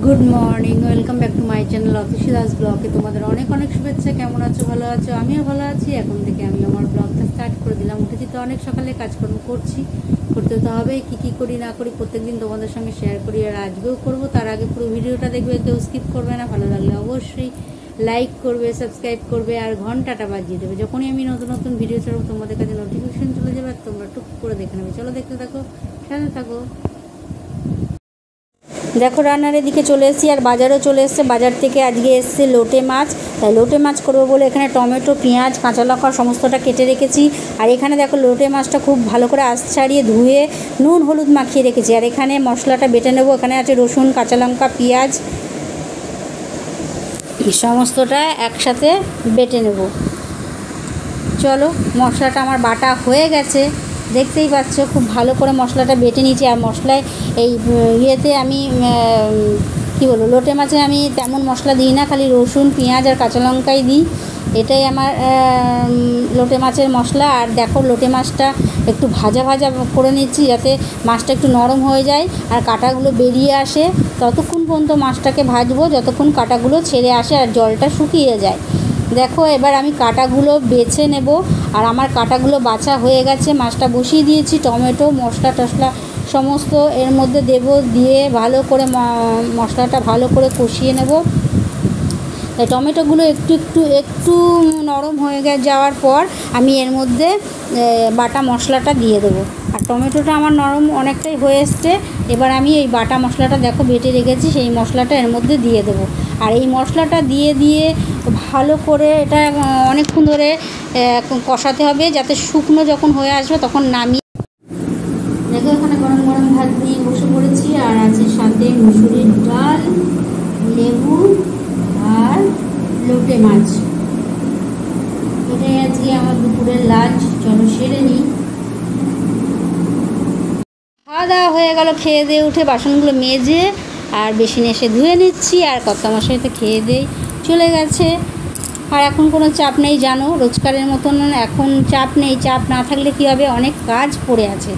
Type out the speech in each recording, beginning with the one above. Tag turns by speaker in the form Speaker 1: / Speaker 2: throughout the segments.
Speaker 1: Good morning, welcome back to my channel Atasi Das ব্লগে। তোমাদের অনেক অনেক শুভেচ্ছা। কেমন আছো? ভালো আছো? আমিও ভালো আছি। এখন থেকে আমি আমার ব্লগটা স্টার্ট করে দিলাম। উঠেছি তো অনেক সকালে, কাজকর্ম করছি, করতে তো হবে। কী করি না করি প্রত্যেকদিন তোমাদের সঙ্গে শেয়ার করি, আর আজকেও করবো। তার আগে পুরো ভিডিওটা দেখবে, কেউ স্কিপ করবে না। ভালো লাগলে অবশ্যই লাইক করবে, সাবস্ক্রাইব করবে, আর ঘন্টাটা বাজিয়ে দেবে। যখনই আমি নতুন নতুন ভিডিও ছাড়বো তোমাদের কাছে নোটিফিকেশন চলে যাবে, আর তোমরা টুক করে দেখে নেবে। চলো দেখতে থাকো, সাথে থাকো। দেখো রান্নার এদিকে চলে এসেছি, আর বাজারও চলে এসছে। বাজার থেকে আজকে এসছে লোটে মাছ। তাই লোটে মাছ করবো বলে এখানে টমেটো, পেঁয়াজ, কাঁচা লঙ্কা সমস্তটা কেটে রেখেছি। আর এখানে দেখো লোটে মাছটা খুব ভালো করে আঁশ ছাড়িয়ে ধুয়ে নুন হলুদ মাখিয়ে রেখেছি। আর এখানে মশলাটা বেটে নেবো। এখানে আছে রসুন, কাঁচা লঙ্কা, পেঁয়াজ, সমস্তটা একসাথে বেটে নেব। চলো, মশলাটা আমার বাটা হয়ে গেছে, দেখতেই পাচ্ছ। খুব ভালো করে মশলাটা বেটে নিয়েছি। আর মশলায় এই ইয়েতে আমি কী বলবো, লোটে মাছে আমি তেমন মশলা দিই না, খালি রসুন, পেঁয়াজ আর কাঁচা লঙ্কাই দিই। এটাই আমার লোটে মাছের মশলা। আর দেখো লোটে মাছটা একটু ভাজা ভাজা করে নিচ্ছি, যাতে মাছটা একটু নরম হয়ে যায় আর কাঁটাগুলো বেরিয়ে আসে। ততক্ষণ পর্যন্ত মাছটাকে ভাজবো যতক্ষণ কাঁটাগুলো ছেড়ে আসে আর জলটা শুকিয়ে যায়। দেখো এবার আমি কাঁটাগুলো বেছে নেব। আর আমার কাঁটাগুলো বাছা হয়ে গেছে। মাছটা বসিয়ে দিয়েছি, টমেটো, মশলা টশলা সমস্ত এর মধ্যে দেব, দিয়ে ভালো করে মশলাটা ভালো করে কষিয়ে নেব। টমেটোগুলো একটু নরম হয়ে যাওয়ার পর আমি এর মধ্যে বাটা মশলাটা দিয়ে দেবো। আর টমেটোটা আমার নরম অনেকটাই হয়ে এসছে। এবার আমি এই বাটা মশলাটা দেখো বেটে রেখেছি, সেই মশলাটা এর মধ্যে দিয়ে দেবো। আর এই মশলাটা দিয়ে ভালো করে এটা অনেকক্ষণ ধরে কষাতে হবে, যাতে শুকনো যখন হয়ে আসবে তখন নামিয়ে। দেখো এখানে গরম গরম ভাত নিয়ে বসে পড়েছি। আর আছে সাথে মুসুরির ডাল, লেবু আর লোটে মাছ। এটাই আজকে আমার দুপুরের লাঞ্চ। চলো সেরে নিই। খাওয়া দাওয়া হয়ে গেল। খেয়ে দিয়ে উঠে বাসনগুলো মেজে আর বেসিনে এসে ধুয়ে নিচ্ছি। আর কর্তামশাই তো খেয়ে দিয়ে চলে গেছে। আর এখন কোনো চাপ নেই, জানো, রোজকারের মতন এখন চাপ নেই। চাপ না থাকলে কী হবে, অনেক কাজ পড়ে আছে।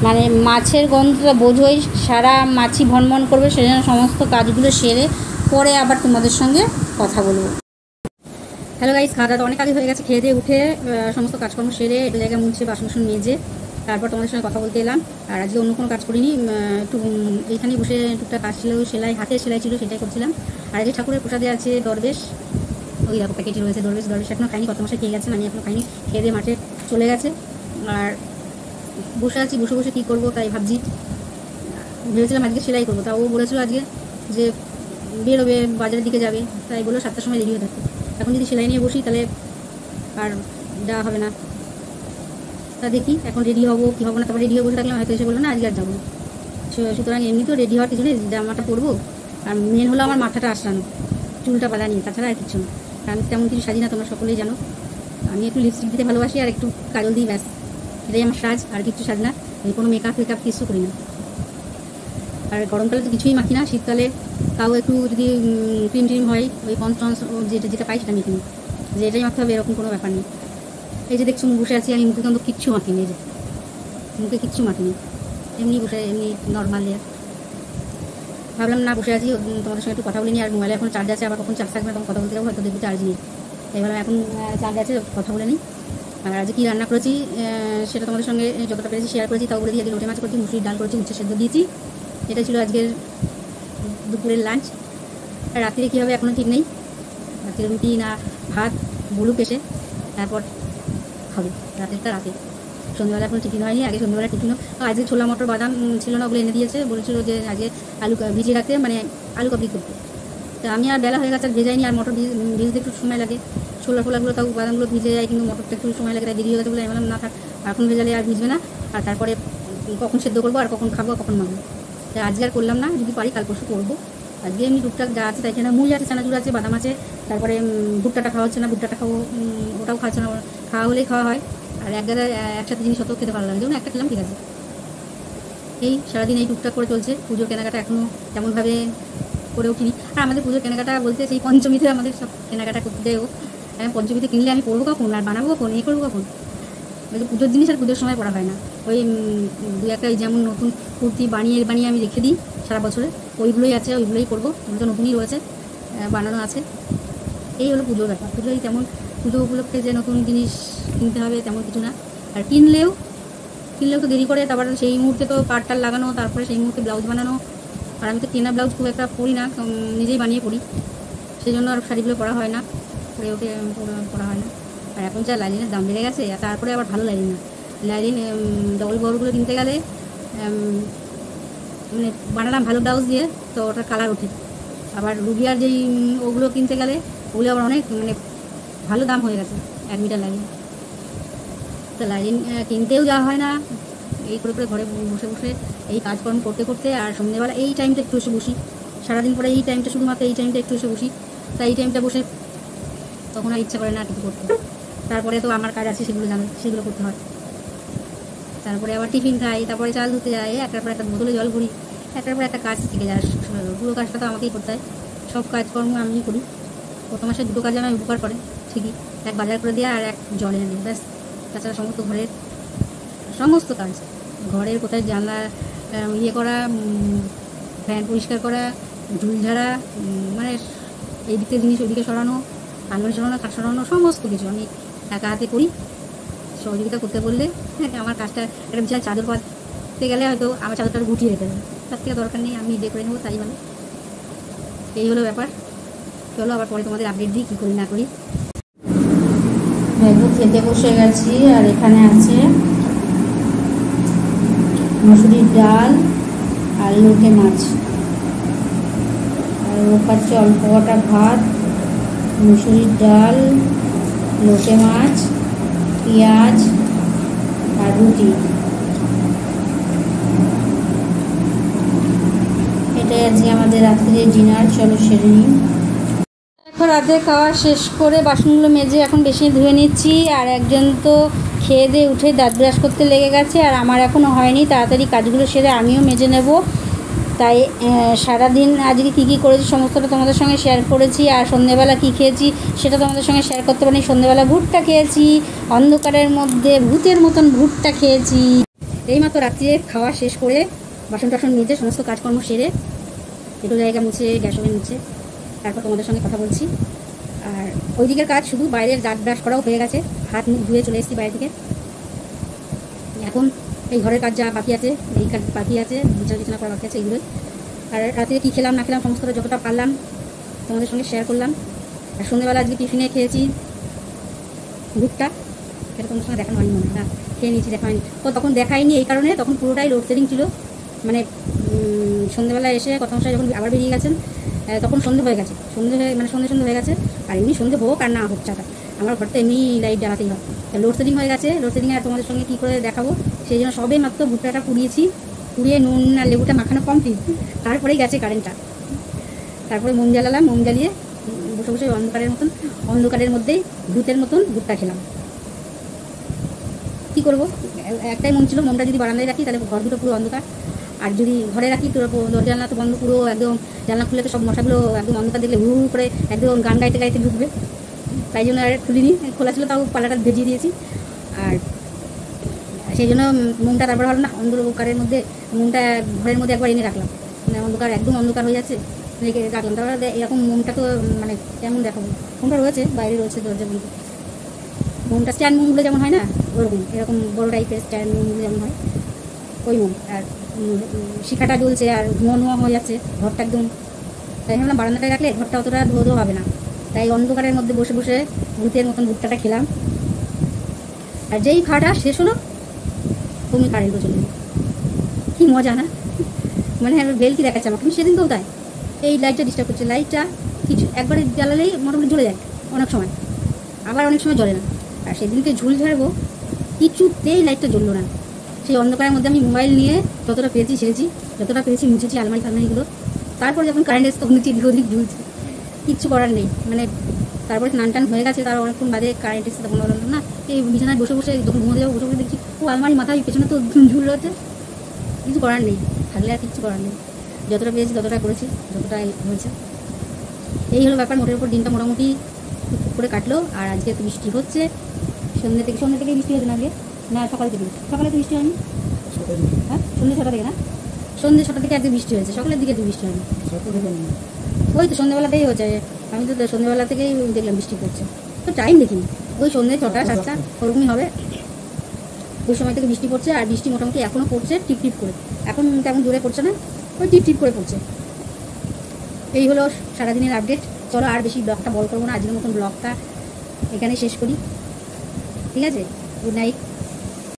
Speaker 1: মানে মাছের গন্ধটা বোঝোই, সারা মাছি ভনভন করবে। সেজন্য সমস্ত কাজগুলো সেরে পরে আবার তোমাদের সঙ্গে কথা বলবো। হ্যালো গাইস, খাওয়া দাওয়া অনেক আগে হয়ে গেছে। খেয়ে দিয়ে উঠে সমস্ত কাজকর্ম সেরে একটু জায়গা মুছে বাসন মেজে তারপর তোমাদের সঙ্গে কথা বলতে এলাম। আর আজকে অন্য কোনো কাজ করিনি, একটু এইখানেই বসে টুকটাক কাজ ছিল, সেলাই, হাতের সেলাই ছিল, সেটাই করছিলাম। আর আজকে ঠাকুরের প্রসাদে আছে দরবেশ। ওই দেখো প্যাকেটে রয়েছে দরবেশ এখনও খাইনি, কর্তামশাই খেয়ে গেছেন, আমি এখনও খাইনি। খেয়ে দিয়ে মাঠে চলে গেছে। আর বসে আছি, বসে কী করবো তাই ভাবছি। ভেবেছিলাম আজকে সেলাই করবো, তা ও বলেছিল আজকে যে বেরোবে, বাজারের দিকে যাবে, তাই বললো 7টার সময় রেডি হয়ে থাকতে। এখন যদি সেলাই নিয়ে বসি তাহলে আর যাওয়া হবে না। তা দেখি এখন রেডি হবো কি হবো না। তারপর রেডি হয়ে বসে থাকলাম, হয়তো এসে বললো না আজকে আর যাবো না। সুতরাং এমনিতেও রেডি হওয়ার কিছু নেই, জামাটা পরবো। আর মেন হলো আমার মাথাটা আসলানো, চুলটা বাঁধা নিয়ে, তাছাড়া আর কিছু না। আমি তেমন কিছু সাজি না, তোমরা সকলেই জানো। আমি একটু লিপস্টিক দিতে ভালোবাসি আর একটু কাজল দিই, ব্যাস, এটাই আমার সাজ। আর কিছু সাজ না, কোনো মেকআপ কিছু করি না। আর গরমকালে তো কিছুই মাখি না। শীতকালে তাও একটু যদি ক্রিম ট্রিম হয়, ওই পঞ্চ যেটা পাই সেটা মেখে নিই, যে এটাই মাখতে হবে এরকম কোনো ব্যাপার নেই। এই যে দেখছো বসে আছি, আমি মুখে কিন্তু কিচ্ছু মাখিনি, এই যে মুখে কিচ্ছু মাখিনি, এমনি বসে এমনি নর্মাল। ভাবলাম না বসে আছি, তোমাদের সঙ্গে একটু কথা বলিনি। আর মোবাইলে এখন চার্জ আছে, আবার কখন চার্জ থাকবে তখন কথা বলতে যাবো, হয়তো দেখবো চার্জ নেই। তাই ভাবলাম এখন চার্জ আছে, কথা বলে নিই। আর আজকে কী রান্না করেছি সেটা তোমাদের সঙ্গে যতটা পেরেছি শেয়ার করেছি। তাও বলে দিই, আজকে লোটে মাছ করেছি, মুসুরির ডাল করেছি, উচ্ছে সেদ্ধ দিয়েছি। এটা ছিল আজকের দুপুরের লাঞ্চ। আর রাত্রে কী হবে এখনও ঠিক নেই, রাত্রে রুটি না ভাত বলুক এসে, তারপর খাবে। রাতেরটা রাতে, সন্ধ্যাবেলা এখনো টিফিন হয়নি। আগে সন্ধ্যাবেলা টিফিনও আজকে ছোলা মটর বাদাম ছিল না, ওগুলো এনে দিয়েছে। বলেছিল যে আজকে আলু ভিজিয়ে রাখতে, মানে আলু কাবলি করতে। তা আমি আর বেলা হয়ে গেছে, আর ভেজাইনি। আর মটর ভিজতে একটু সময় লাগে, ছোলাগুলো তাও বাদামগুলো ভিজে যায়, কিন্তু মটরটা একটু সময় লাগে, তাই দেরি হয়ে গেছে বলে আমি বললাম না থাক, এখন ভেজালে আর ভিজবে না। আর তারপরে কখন সেদ্ধ করবো আর কখন খাবো কখন মাখবো, তাই আজকে আর করলাম না। যদি পারি কাল পরশু করবো। আজকে এমনি টুকটাক যা আছে তাই এখানে মুড়ি আছে, চানাচুর আছে, বাদাম আছে। তারপরে ভুট্টাটা খাওয়া হচ্ছে না, ভুট্টাটা খাবো, ওটাও খাচ্ছে না। খাওয়া হলেই খাওয়া হয়। আর এক জায়গায় একসাথে জিনিস অত খেতে ভালো লাগে, যেমন একটা খেলাম ঠিক আছে। এই সারাদিন এই টুকটাক করে চলছে। পুজোর কেনাকাটা এখনও তেমনভাবে করে উঠিনি। আর আমাদের পুজোর কেনাকাটা বলতে সেই পঞ্চমীতে আমাদের সব কেনাকাটা করতে যায়ও। পঞ্চমীতে কিনলে আমি পরবো কখন, আর বানাবো কখন, করবো কখন। পুজোর জিনিস আর পুজোর সময় পরা হয় না। ওই দু একটা যেমন নতুন কুর্তি বানিয়ে আমি রেখে দিই সারা বছরে, ওইগুলোই আছে, ওইগুলোই করবো। তো নতুনই রয়েছে, বানানো আছে। এই হলো পুজোর ব্যাপার। পুজোই তেমন, পুজো উপলক্ষে যে নতুন জিনিস কিনতে হবে তেমন কিছু না। আর কিনলেও তো দেরি করে, তারপর সেই মুহূর্তে তো পাড় লাগানো, তারপরে সেই মুহূর্তে ব্লাউজ বানানো। আর আমি তো কেনা ব্লাউজ খুব একটা পরি না, নিজেই বানিয়ে পরি, সেই জন্য আর শাড়িগুলো পরা হয় না, পরে ওঠে পরা হয় না। আর এখন যা লাইলিনের দাম বেড়ে গেছে, তারপরে আবার ভালো লাগে না। লাইলিন ডবল বড়গুলো কিনতে গেলে মানে বানালাম ভালো ব্লাউজ দিয়ে, তো ওটার কালার ওঠে। আবার রুবিয়ার যেই ওগুলো কিনতে গেলে ওগুলো আবার অনেক মানে ভালো দাম হয়ে গেছে 1 মিটার লাইলিন। তো লাইলিন কিনতেও যাওয়া হয় না, এই করে ঘরে বসে বসে এই কাজকর্ম করতে করতে। আর সন্ধ্যেবেলা এই টাইমটা একটু এসে বসি, সারাদিন পরে এই টাইমটা, শুধুমাত্র এই টাইমটা একটু এসে বসি। তাই এই টাইমটা বসে তখন আর ইচ্ছা করে না কিছু করতে। তারপরে তো আমার কাজ আছে, সেগুলো করতে হয়। তারপরে আবার টিফিন খাই, তারপরে চাল ধুতে যাই, একটার পর একটা বোতলে জল ভরি, একটার পর একটা কাজ থেকে যায়। পুরো কাজটা তো আমাকেই করতে হয়, সব কাজকর্ম আমিই করি। প্রথম মাসে 2টো কাজ আমি উপকার করে ঠিকই, এক বাজার করে দেওয়া আর এক জল এনে দেওয়া, ব্যাস। তাছাড়া সমস্ত ঘরের সমস্ত কাজ, ঘরের কোথায় জানলা ইয়ে করা, ফ্যান পরিষ্কার করা, ঝুল ঝাড়া, মানে এই দিকে জিনিস ওইদিকে সরানো, আলমারি সরানো, খাট সরানো, সমস্ত কিছু আমি একা হাতে করি। সহযোগিতা করতে বললে আমার কাজটা একটা বিশাল চাদর পাততে গেলে হয়তো আমার চাদরটা গুটিয়ে রেখে দেবে, তার থেকে দরকার নেই, আমি নিজে করে নেবো, তাই ভালো। এই হলো ব্যাপার। চলো আবার পরে তোমাদের আপডেট দিই কী করি না করি। দেখো খেতে বসে গেছি, আর এখানে আছে মুসুরির ডাল আর লোটে মাছ, আর ও খাচ্ছে অল্প কটা ভাত, মুসুরির ডাল, লোটে মাছ, পেঁয়াজ আর রুটি। এটাই আজকে আমাদের রাত্রির ডিনার। চলো সেরে নিই। এখন রাতে খাওয়া শেষ করে বাসনগুলো মেজে এখন বেশি ধুয়ে নিচ্ছি। আর একজন তো খেয়ে দিয়ে উঠে দাঁত ব্রাশ করতে লেগে গেছে, আর আমার এখনও হয়নি। তাড়াতাড়ি কাজগুলো সেরে আমিও মেজে নেব। তাই সারাদিন আজকে কী করেছি সমস্তটা তোমাদের সঙ্গে শেয়ার করেছি। আর সন্ধ্যেবেলা কী খেয়েছি সেটা তোমাদের সঙ্গে শেয়ার করতে পারিনি। সন্ধ্যেবেলা ভুট্টা খেয়েছি, অন্ধকারের মধ্যে ভূতের মতন ভুট্টা খেয়েছি। এইমাত্র রাত্রিরে খাওয়া শেষ করে বাসন টাসন মেজে সমস্ত কাজকর্ম সেরে একটু জায়গা মুছে, গ্যাস ওভেন মুছে তারপর তোমাদের সঙ্গে কথা বলছি। আর ওই দিকের কাজ শুধু, বাইরের দাঁত ব্রাশ করাও হয়ে গেছে, হাত মুখ ধুয়ে চলে এসেছি বাইরে থেকে। এখন এই ঘরের কাজ যা বাকি আছে, এই কাজ বাকি আছে, বিছানা করা বাকি আছে, এইগুলোই। আর রাতে কী খেলাম না খেলাম সমস্তটা যতটা পারলাম তোমাদের সঙ্গে শেয়ার করলাম। আর সন্ধ্যেবেলা আজকে টিফিনে খেয়েছি ভুট্টা, সেটা তোমার সঙ্গে দেখানো হয়নি মনে হয় না, খেয়ে নিয়েছি, দেখা হয়নি। তো তখন দেখায়নি এই কারণে, তখন পুরোটাই লোডশেডিং ছিল। মানে সন্ধ্যেবেলা এসে কথা মশাই যখন আবার বেরিয়ে গেছেন, তখন সন্ধে হয়ে গেছে, সন্ধে হয়ে গেছে। আর এমনি সন্ধে হোক আর না হোক চাটা, আমার ঘরটা এমনি লাইট জ্বালাতেই হয়। লোডশেডিং হয়ে গেছে, লোডশেডিংয়ে আর তোমাদের সঙ্গে কী করে দেখাবো, সেই জন্য সবে মাত্র ভুট্টাটা পুড়িয়ে নুন আর লেবুটা মাখানো কমপ্লিট, তারপরেই গেছে কারেন্টটা। তারপরে মোম জ্বালালাম, মোম জ্বালিয়ে বসে বসে অন্ধকারের মধ্যেই ভূতের মতন ভুট্টা খেলাম। কী করবো, একটাই মন ছিল, মোমটা যদি বারান্দায় রাখি তাহলে ঘর দুটো পুরো অন্ধকার, আর যদি ঘরে রাখি তো জানলা তো বন্ধ, পুরো একদম জানলা খুলে তো সব মশাগুলো একদম অন্ধকার দেখলে হু করে একদম গান গাইতে ঢুকবে। তাই জন্য আর খুলিনি, খোলা ছিল তাও পাল্লাটা ভেজিয়ে দিয়েছি। আর সেই জন্য মোমটা তারপর হলো না, অন্ধকারের মধ্যে মোমটা ঘরের মধ্যে একবার এনে রাখলাম, মানে অন্ধকার একদম অন্ধকার হয়ে যাচ্ছে, রেখে রাখলাম। তারপরে এরকম মোমটা তো মানে কেমন দেখাবো, মোমটা রয়েছে বাইরে, রয়েছে দরজা বন্ধ। মোমটা স্ট্যান্ড মোমগুলো যেমন হয় না, ওরকম এরকম বড় টাইপের স্ট্যান্ড মোমগুলো যেমন হয় ওই মোম। আর শিখাটা জ্বলছে আর ধোঁয়া হয়ে যাচ্ছে ঘরটা একদম। তাই ভাবলাম বারান্দাটায় রাখলে ঘরটা অতটা ধোয়া হবে না, তাই অন্ধকারের মধ্যে বসে বসে ভূতের মতন ভুট্টাটা খেলাম। আর যেই খাওয়াটা শেষ হলো তুমি কারেন্টও চলে গেল, কী মজা না, মানে আমি বেলকি দেখাচ্ছে আমাকে। তুমি সেদিন তো তাই, এই লাইটটা ডিস্টার্ব করছে, লাইটটা কিছু একবারে জ্বালালেই মোটামুটি জ্বলে যায় অনেক সময়, আবার অনেক সময় জ্বলে না। আর সেদিনকে ঝুল ঝাড়বো, কিছুতেই লাইটটা জ্বললো না। সেই অন্ধকারের মধ্যে আমি মোবাইল নিয়ে যতটা পেরেছি ছেড়েছি, যতটা পেরেছি মুছেছি আলমারিগুলো। তারপর যখন কারেন্ট এসে তখন এদিক ওদিক ঝুলছে, কিচ্ছু করার নেই। মানে তারপরে স্নান টান হয়ে গেছে, তার অনেকক্ষণ বাদে কারেন্ট এসে তখন বললাম না, এই বিছানায় বসে বসে যখন ঘুমোতে যাবো বসে বসে দেখছি ও আলমারি মাথায় পেছনে তো ঝুল রয়েছে, কিছু করার নেই, থাকলে আর কিচ্ছু করার নেই। যতটা পেরেছি ততটা করেছি, যতটা হয়েছে। এই হলো ব্যাপার। মোটের উপর দিনটা মোটামুটি করে কাটলো। আর আজকে তো বৃষ্টি হচ্ছে, সন্ধ্যে থেকে বৃষ্টি হচ্ছে না, আজকে না সকালে তো বৃষ্টি হয়নি, হ্যাঁ সন্ধ্যে 6টা থেকে না, সন্ধ্যে 6টা থেকে একদিন বৃষ্টি হয়েছে, সকালের দিকে একটু বৃষ্টি হয়নি। ওই তো সন্ধ্যেবেলাতেই হচ্ছে, আমি তো সন্ধ্যেবেলা থেকেই দেখলাম বৃষ্টি পড়ছে, তো টাইম দেখিনি, ওই সন্ধ্যে 6টা 7টা ওরকমই হবে, ওই সময় থেকে বৃষ্টি পড়ছে। আর বৃষ্টি মোটামুটি এখনও পড়ছে টিপ টিপ করে, এখন তেমন জোরে পড়ছে না, ওই টিপ টিপ করে পড়ছে। এই হলো সারাদিনের আপডেট। চলো আর বেশি ব্লগটা বড় করবো না, আজকের মতন ব্লগটা এখানে শেষ করি, ঠিক আছে? Good night.